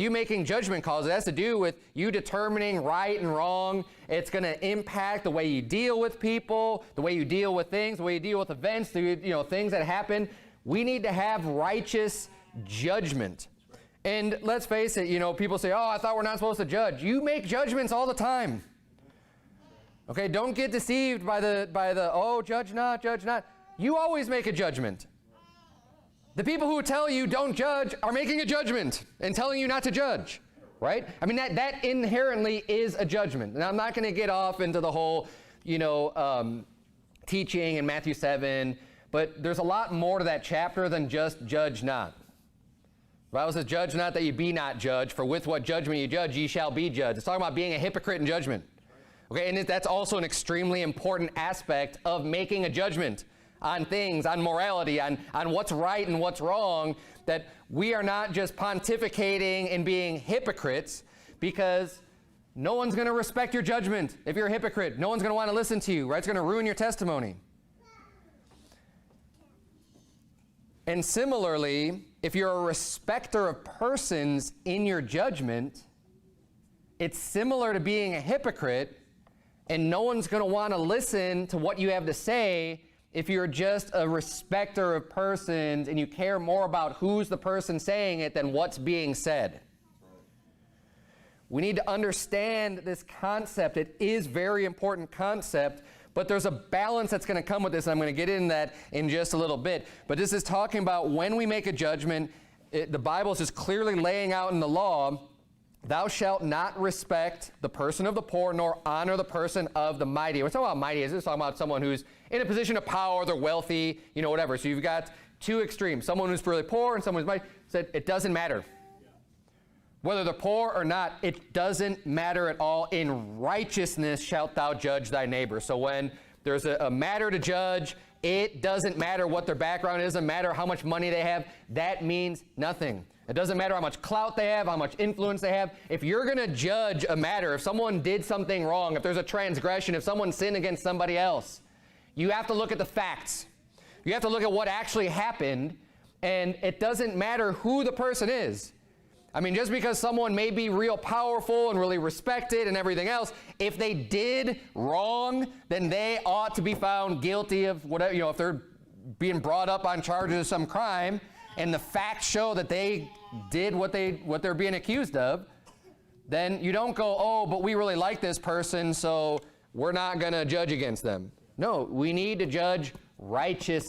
You making judgment calls, it has to do with you determining right and wrong. It's going to impact the way you deal with people, the way you deal with things, the way you deal with events, things that happen. We need to have righteous judgment. And let's face it, people say, oh, I thought we're not supposed to judge. You make judgments all the time. Okay, don't get deceived by the oh, judge not, judge not. You always make a judgment. The people who tell you don't judge are making a judgment and telling you not to judge, right? I mean, that inherently is a judgment. And I'm not going to get off into the whole, teaching in Matthew 7, but there's a lot more to that chapter than just judge not. The Bible says, judge not that ye be not judged, for with what judgment you judge, ye shall be judged. It's talking about being a hypocrite in judgment. Okay, and that's also an extremely important aspect of making a judgment on things, on morality, on what's right and what's wrong, that we are not just pontificating and being hypocrites, because no one's going to respect your judgment if you're a hypocrite. No one's going to want to listen to you, right? It's going to ruin your testimony. And similarly, if you're a respecter of persons in your judgment, it's similar to being a hypocrite, and no one's going to want to listen to what you have to say if you're just a respecter of persons and you care more about who's the person saying it than what's being said. We need to understand this concept. It is a very important concept, but there's a balance that's going to come with this, and I'm going to get into that in just a little bit. But this is talking about when we make a judgment, the Bible is just clearly laying out in the law, thou shalt not respect the person of the poor, nor honor the person of the mighty. We're talking about mighty. This is talking about someone who's in a position of power, they're wealthy, whatever. So you've got two extremes. Someone who's really poor and someone who's mighty. Said it doesn't matter. Whether they're poor or not, it doesn't matter at all. In righteousness shalt thou judge thy neighbor. So when there's a matter to judge, it doesn't matter what their background is, it doesn't matter how much money they have. That means nothing. It doesn't matter how much clout they have, how much influence they have. If you're going to judge a matter, if someone did something wrong, if there's a transgression, if someone sinned against somebody else, you have to look at the facts. You have to look at what actually happened, and it doesn't matter who the person is. I mean, just because someone may be real powerful and really respected and everything else, if they did wrong, then they ought to be found guilty of whatever, if they're being brought up on charges of some crime, and the facts show that they did what they're being accused of, then you don't go, oh, but we really like this person, so we're not going to judge against them. No, we need to judge righteously.